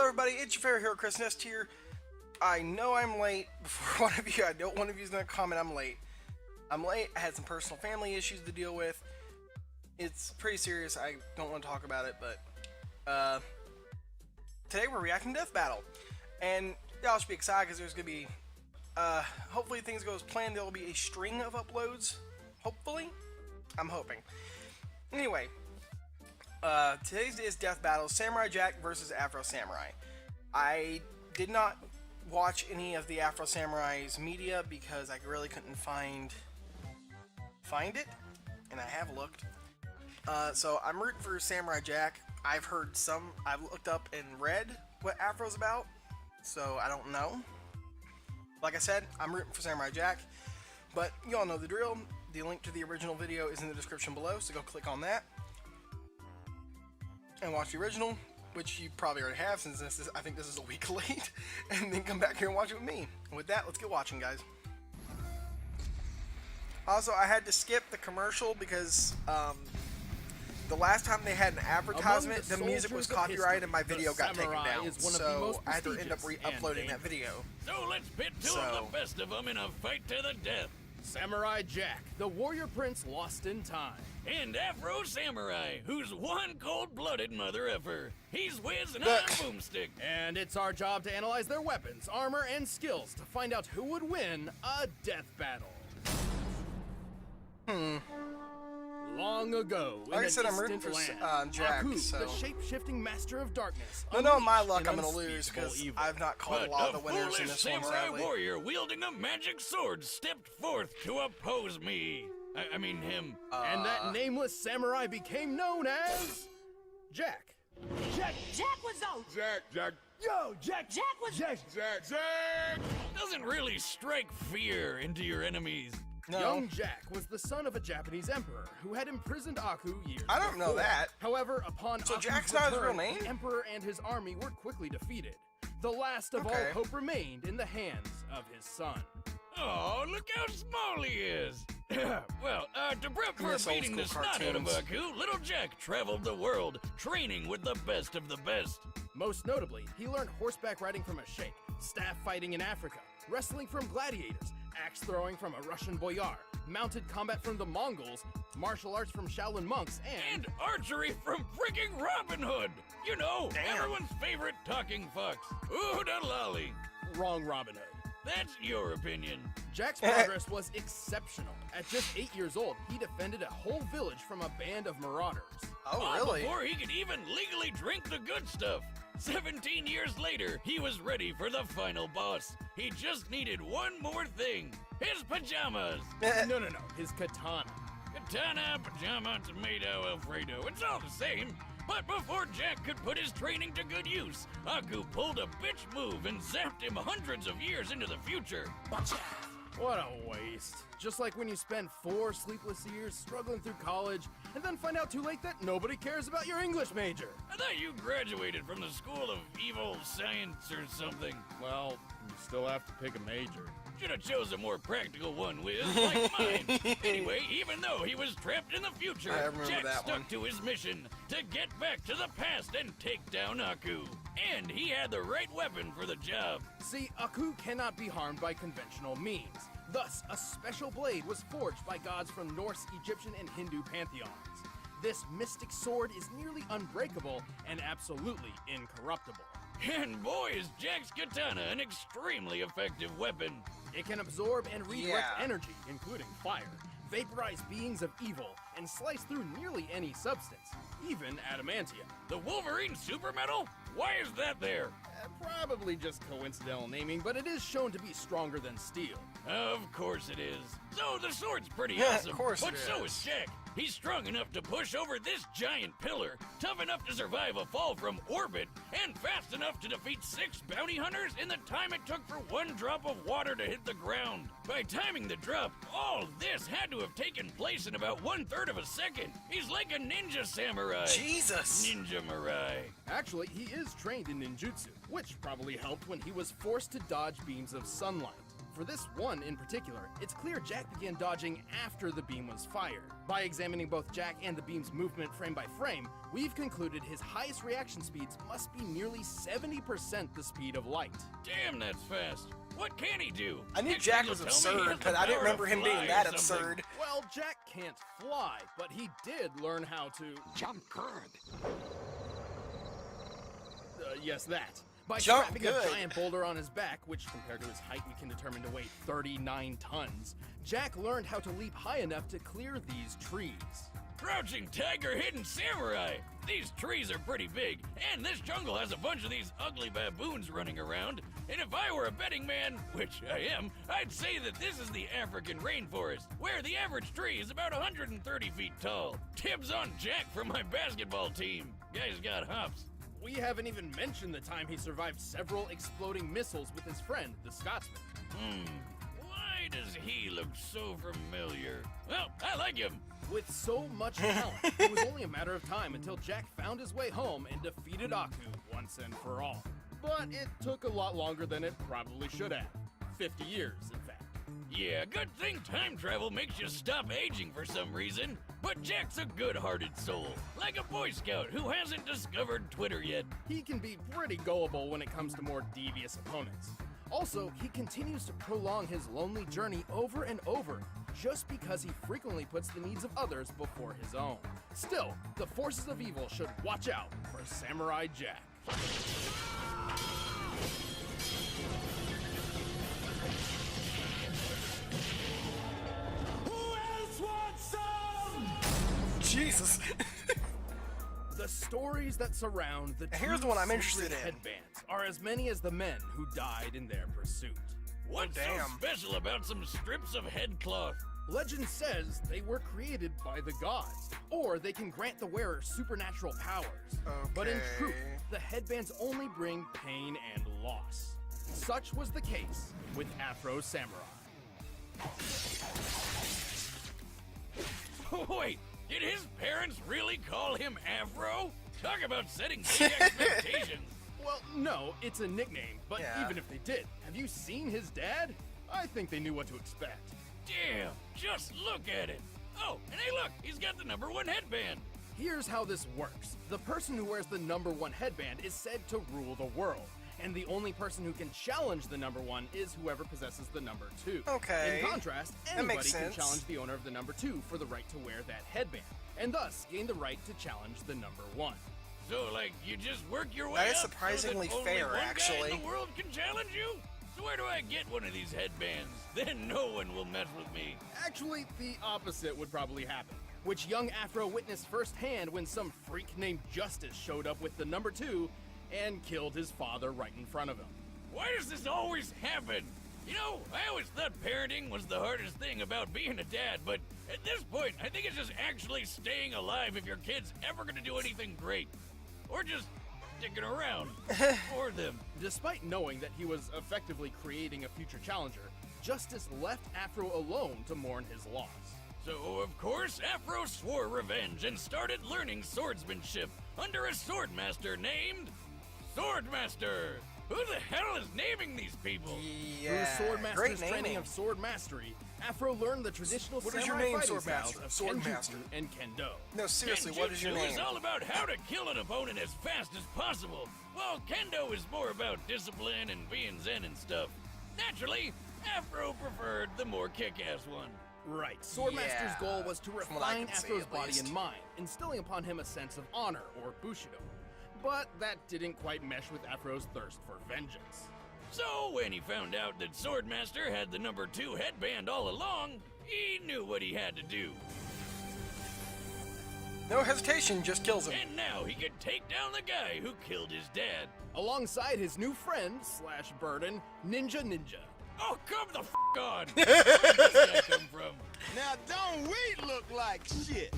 everybody, it's your favorite hero, Chris Nest here. I know I'm late. Before one of you, I know one of you is going to comment I'm late. I'm late. I had some personal family issues to deal with. It's pretty serious. I don't want to talk about it, but today we're reacting to Death Battle. And y'all should be excited because there's going to be, hopefully things go as planned. There will be a string of uploads. Hopefully. I'm hoping. Anyway, today's is Death Battle, Samurai Jack versus Afro Samurai. I did not watch any of the Afro Samurai's media because I really couldn't find it, and I have looked. So I'm rooting for Samurai Jack. I've looked up and read what Afro's about, so I don't know. Like I said, I'm rooting for Samurai Jack, but you all know the drill. The link to the original video is in the description below, so go click on that and watch the original, which you probably already have since I think this is a week late, and then come back here and watch it with me. And with that, let's get watching, guys. Also, I had to skip the commercial because the last time they had an advertisement, the music was copyrighted and my video got taken down, so I had to end up re-uploading that video. So let's pit two of the best of them in a fight to the death. Samurai Jack, the warrior prince lost in time. And Afro Samurai, who's one cold-blooded mother effer. He's whiz and I'm boomstick. And it's our job to analyze their weapons, armor, and skills to find out who would win a death battle. Long ago, like I said, I'm rooting for Jack, Aku, so the shape-shifting master of darkness. No, my luck, I'm gonna lose because I've not called a lot of the winners in this one, samurai sadly. warrior wielding a magic sword stepped forth to oppose me. I mean him. And that nameless samurai became known as Jack. Jack was out. Jack. Yo, Jack was Jack. Doesn't really strike fear into your enemies. No. Young Jack was the son of a Japanese emperor who had imprisoned Aku years I don't know before. that. However, upon So Aku's Jack's not his real return, name? the emperor and his army were quickly defeated. The last of all hope remained in the hands of his son. Oh, look how small he is. Well, to prep for Miss old beating the school snot out of cartoons. Aku, little Jack traveled the world, training with the best of the best. Most notably, he learned horseback riding from a sheikh, staff fighting in Africa, wrestling from gladiators, axe throwing from a Russian boyar, mounted combat from the Mongols, martial arts from Shaolin monks, And archery from freaking Robin Hood. You know, Damn. everyone's favorite talking fox. Ooh, da lolly. wrong Robin Hood. That's your opinion. Jack's progress was exceptional. At just 8 years old, he defended a whole village from a band of marauders. Oh, really? Before he could even legally drink the good stuff. 17 years later, he was ready for the final boss. He just needed one more thing. His pajamas. No, his katana. Katana, pajama, tomato, Alfredo. It's all the same. But before Jack could put his training to good use, Aku pulled a bitch move and zapped him hundreds of years into the future. What a waste. Just like when you spend 4 sleepless years struggling through college and then find out too late that nobody cares about your English major. I thought you graduated from the School of Evil Science or something. Well, you still have to pick a major. Should have chose a more practical one, Wiz, like mine. Anyway, even though he was trapped in the future, I remember Jack that stuck one. to his mission to get back to the past and take down Aku. And he had the right weapon for the job. See, Aku cannot be harmed by conventional means. Thus, a special blade was forged by gods from Norse, Egyptian, and Hindu pantheons. This mystic sword is nearly unbreakable and absolutely incorruptible. And boy, is Jack's katana an extremely effective weapon. It can absorb and redirect Yeah. energy, including fire, vaporize beings of evil, and slice through nearly any substance, even adamantium. The Wolverine super metal? Why is that there? Probably just coincidental naming, but it is shown to be stronger than steel. Of course it is. So the sword's pretty Yeah, of awesome. course but it so is. is Jack. He's strong enough to push over this giant pillar, tough enough to survive a fall from orbit, and fast enough to defeat 6 bounty hunters in the time it took for 1 drop of water to hit the ground. By timing the drop, all this had to have taken place in about 1/3 of a second. He's like a ninja samurai. Jesus! Ninja Mirai. Actually, he is trained in ninjutsu, which probably helped when he was forced to dodge beams of sunlight. for this one in particular, it's clear Jack began dodging after the beam was fired. By examining both Jack and the beam's movement frame by frame, we've concluded his highest reaction speeds must be nearly 70% the speed of light. Damn, that's fast. What can he do? I knew Next Jack thing was you'll tell me he absurd, has the but I didn't power remember to him fly being or that something. absurd. Well, Jack can't fly, but he did learn how to... Jump good. Yes, that. By Jump strapping good. a giant boulder on his back, which compared to his height we can determine to weigh 39 tons, Jack learned how to leap high enough to clear these trees. Crouching tiger, hidden samurai. These trees are pretty big, and this jungle has a bunch of these ugly baboons running around. And if I were a betting man, which I am, I'd say that this is the African rainforest, where the average tree is about 130 feet tall. Tips on Jack from my basketball team. Guy's got hops. We haven't even mentioned the time he survived several exploding missiles with his friend, the Scotsman. Why does he look so familiar? Well, I like him. With so much talent, it was only a matter of time until Jack found his way home and defeated Aku once and for all. But it took a lot longer than it probably should have. 50 years, in fact. Yeah, good thing time travel makes you stop aging for some reason. But Jack's a good-hearted soul, like a Boy Scout who hasn't discovered Twitter yet. He can be pretty gullible when it comes to more devious opponents. Also, he continues to prolong his lonely journey over and over, just because he frequently puts the needs of others before his own. Still, the forces of evil should watch out for Samurai Jack. Who else wants some? Jesus. The stories that surround the Here's two the one I'm sacred interested in. headbands are as many as the men who died in their pursuit. What's so damn. special about some strips of head cloth? Legend says they were created by the gods, or they can grant the wearer supernatural powers. But in truth, the headbands only bring pain and loss. Such was the case with Afro Samurai. Wait, did his parents really call him Afro? Talk about setting big expectations. Well, no, it's a nickname, but Yeah. even if they did, have you seen his dad? I think they knew what to expect. Damn, just look at it. Oh, and hey look, he's got the #1 headband. Here's how this works. The person who wears the #1 headband is said to rule the world, and the only person who can challenge the #1 is whoever possesses the #2. Okay. In contrast, That makes anybody can sense. challenge the owner of the #2 for the right to wear that headband, and thus gain the right to challenge the #1. So, like, you just work your way That is up surprisingly so that only fair, one actually. guy in the world can challenge you? So where do I get one of these headbands? Then no one will mess with me. Actually, the opposite would probably happen, which young Afro witnessed firsthand when some freak named Justice showed up with the #2 and killed his father right in front of him. Why does this always happen? You know, I always thought parenting was the hardest thing about being a dad, but at this point, I think it's just actually staying alive if your kid's ever gonna do anything great. Or just sticking around for them. Despite knowing that he was effectively creating a future challenger, Justice left Afro alone to mourn his loss. So, of course, Afro swore revenge and started learning swordsmanship under a swordmaster named Swordmaster. Who the hell is naming these people? Yeah. Through Swordmaster's Great training naming. of sword mastery, Afro learned the traditional What is your samurai name, fighting Swordmaster? styles of Swordmaster. Kenjutsu and Kendo. No, seriously, what is your Kenjutsu name? is all about how to kill an opponent as fast as possible, while Kendo is more about discipline and being zen and stuff. Naturally, Afro preferred the more kick-ass one. Right. Swordmaster's Yeah, goal was to from what I refine can see, Afro's at body least. and mind, instilling upon him a sense of honor, or Bushido. But that didn't quite mesh with Afro's thirst for vengeance. So, when he found out that Swordmaster had the #2 headband all along, he knew what he had to do. No hesitation, just kills him. And now he could take down the guy who killed his dad. Alongside his new friend, / burden, Ninja. Oh, come the f*** on! Where did this guy come from? Now don't we look like shit?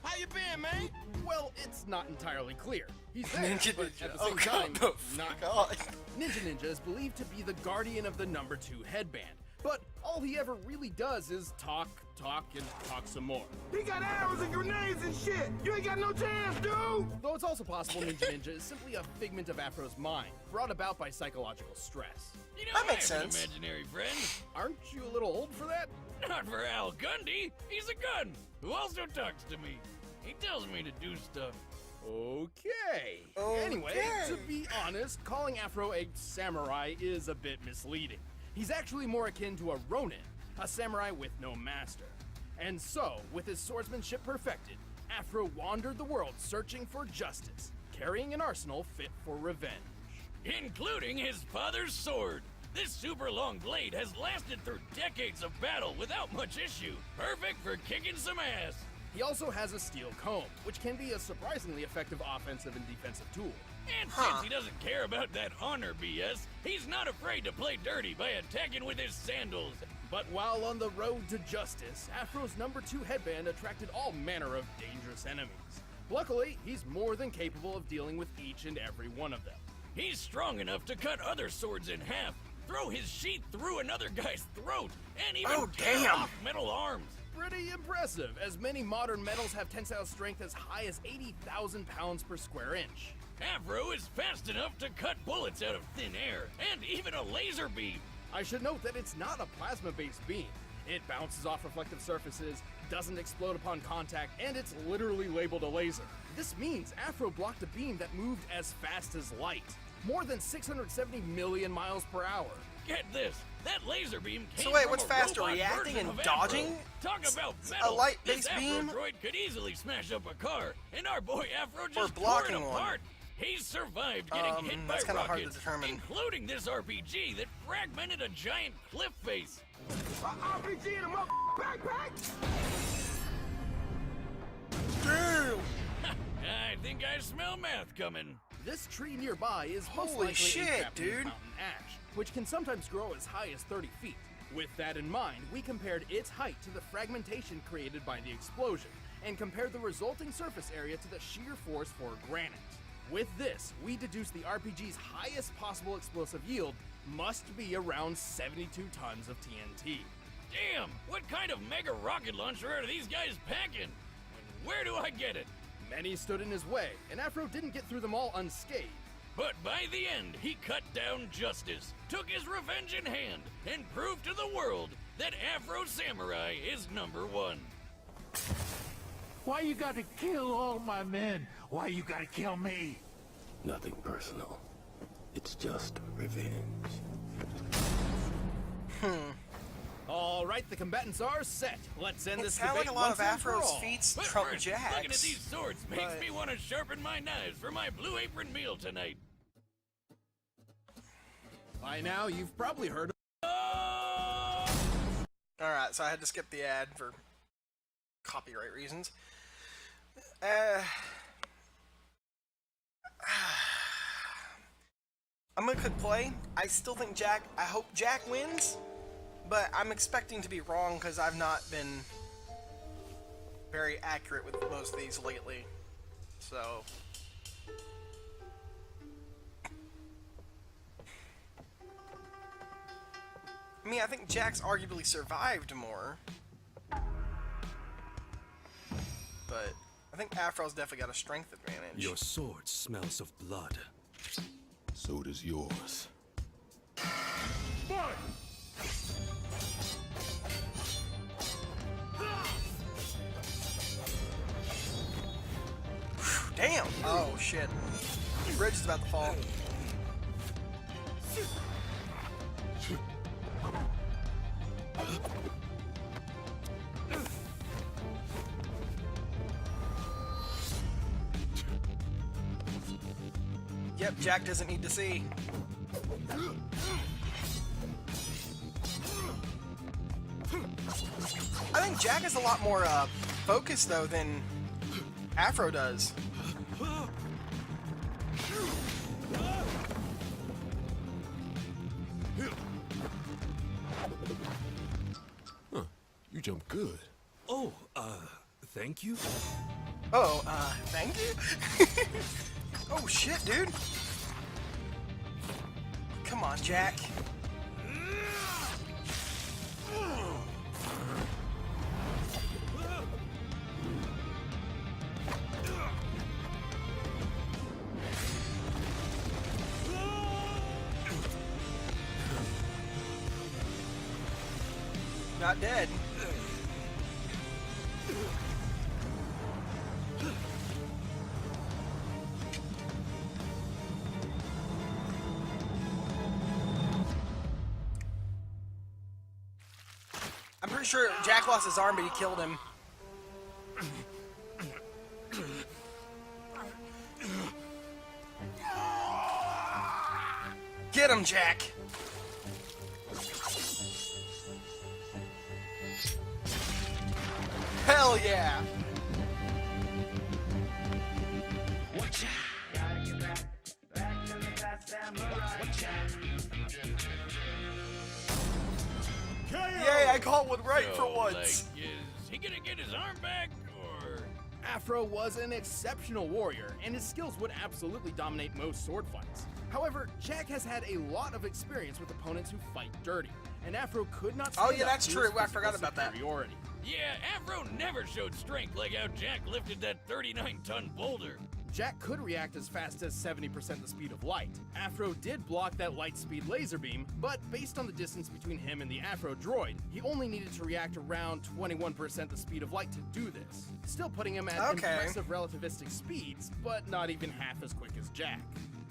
How you been, man? Well, it's not entirely clear. He's there, Ninja but Ninja. at the Oh, same God, time, the not. God. Ninja is believed to be the guardian of the #2 headband. But All he ever really does is talk, and talk some more. He got arrows and grenades and shit. You ain't got no chance, dude. Though it's also possible Ninja is simply a figment of Afro's mind, brought about by psychological stress. You know, That makes I have sense. an imaginary friend. Aren't you a little old for that? Not for Al Gundy. He's a gun who also talks to me. He tells me to do stuff. Okay. Anyway, to be honest, calling Afro a samurai is a bit misleading. He's actually more akin to a ronin, a samurai with no master. And so, with his swordsmanship perfected, Afro wandered the world searching for justice, carrying an arsenal fit for revenge. Including his father's sword. This super long blade has lasted through decades of battle without much issue. Perfect for kicking some ass. He also has a steel comb, which can be a surprisingly effective offensive and defensive tool. And since he doesn't care about that honor BS, he's not afraid to play dirty by attacking with his sandals. But while on the road to justice, Afro's #2 headband attracted all manner of dangerous enemies. Luckily, he's more than capable of dealing with each and every one of them. He's strong enough to cut other swords in half, throw his sheath through another guy's throat, and even tear off metal arms. Pretty impressive, as many modern metals have tensile strength as high as 80,000 pounds per square inch. Afro is fast enough to cut bullets out of thin air, and even a laser beam. I should note that it's not a plasma-based beam. It bounces off reflective surfaces, doesn't explode upon contact, and it's literally labeled a laser. This means Afro blocked a beam that moved as fast as light, more than 670 million miles per hour. Get this, that laser beam came So wait, from what's a faster, robot reacting version and of dodging? Afro. Talk about metal. light-based this Afro beam? droid could easily smash up a car, and our boy Afro just tore blocking it one? apart. He's survived getting hit by that's kinda hard to rockets, determine. including this RPG that fragmented a giant cliff face. RPG in a backpack. Damn! I think I smell math coming. This tree nearby is most Holy likely shit, a Japanese dude. mountain ash, which can sometimes grow as high as 30 feet. With that in mind, we compared its height to the fragmentation created by the explosion, and compared the resulting surface area to the shear force for granite. With this, we deduced the RPG's highest possible explosive yield must be around 72 tons of TNT. Damn, what kind of mega rocket launcher are these guys packing? And where do I get it? Many stood in his way, and Afro didn't get through them all unscathed. But by the end, he cut down justice, took his revenge in hand, and proved to the world that Afro Samurai is #1. Why you gotta kill all my men? Why you gotta kill me? Nothing personal. It's just revenge. All right, the combatants are set. Let's end It this sounds debate like a lot once of and for Afro's all. feats But trump first, looking at Jack's. these swords makes but- me want to sharpen my knives for my Blue Apron meal tonight. By now, you've probably heard of Alright, so I had to skip the ad for copyright reasons. I'm a good play. I still think I hope Jack wins, but I'm expecting to be wrong because I've not been very accurate with most of these lately. So. I mean, I think Jack's arguably survived more. But I think Afro's definitely got a strength advantage. Your sword smells of blood. So does yours. Damn! Oh shit. The bridge is about to fall. Yep, Jack doesn't need to see. I think Jack is a lot more focused though than Afro does. You jump good. Oh, thank you? Oh, thank you? Oh shit, dude. Come on, Jack. Not dead. I'm pretty sure Jack lost his arm, but he killed him. Get him, Jack! Hell yeah! Yay, I caught one right So, for once! like, is he gonna get his arm back, or...? Afro was an exceptional warrior, and his skills would absolutely dominate most sword fights. However, Jack has had a lot of experience with opponents who fight dirty, and Afro could not stand yeah, up that's to true. his I forgot physical about that. superiority. Yeah, Afro never showed strength like how Jack lifted that 39-ton boulder. Jack could react as fast as 70% the speed of light. Afro did block that light speed laser beam, but based on the distance between him and the Afro droid, he only needed to react around 21% the speed of light to do this. Still putting him at impressive relativistic speeds, but not even half as quick as Jack.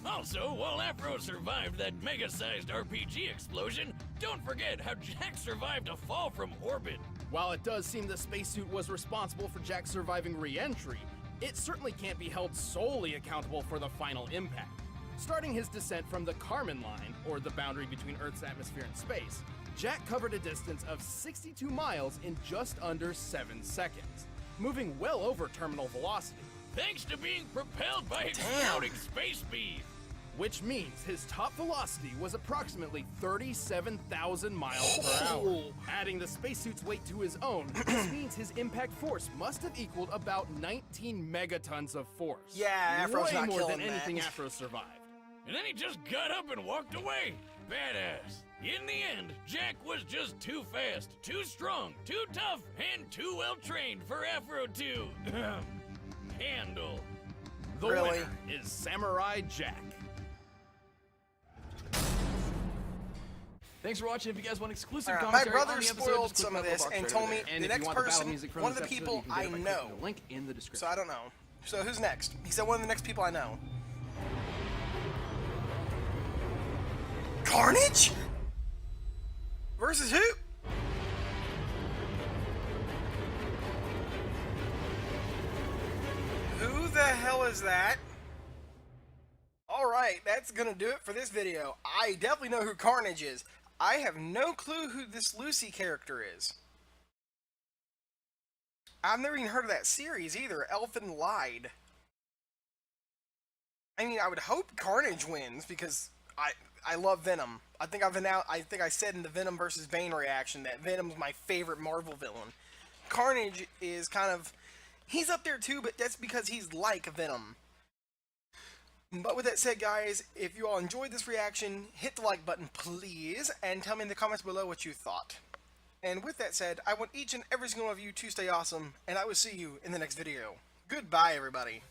Also, while Afro survived that mega-sized RPG explosion, don't forget how Jack survived a fall from orbit. While it does seem the spacesuit was responsible for Jack's surviving re-entry, it certainly can't be held solely accountable for the final impact. Starting his descent from the Kármán line, or the boundary between Earth's atmosphere and space, Jack covered a distance of 62 miles in just under 7 seconds, moving well over terminal velocity. Thanks to being propelled by exploding space beam. Which means his top velocity was approximately 37,000 miles per hour. Adding the spacesuit's weight to his own, this means his impact force must have equaled about 19 megatons of force. Yeah, Afro's way not more killing than anything that. Afro survived. And then he just got up and walked away. Badass. In the end, Jack was just too fast, too strong, too tough, and too well trained for Afro to handle. The Really? winner is Samurai Jack. Thanks for watching. If you guys want exclusive Alright, my commentary on brother the episode, spoiled just click some that of little this box and right told over me there. the And if next you want the battle person, music from one of this the episode, people you can get I it by know. clicking the link in the description. So I don't know. So who's next? He said one of the next people I know. Carnage? Versus who? Who the hell is that? Alright, that's gonna do it for this video. I definitely know who Carnage is. I have no clue who this Lucy character is. I've never even heard of that series either. Elfin lied. I mean, I would hope Carnage wins because I love Venom. I think I said in the Venom versus Bane reaction that Venom's my favorite Marvel villain. Carnage is kind of, he's up there too, but that's because he's like Venom. But with that said, guys, if you all enjoyed this reaction, hit the like button, please, and tell me in the comments below what you thought. And with that said, I want each and every single one of you to stay awesome, and I will see you in the next video. Goodbye, everybody.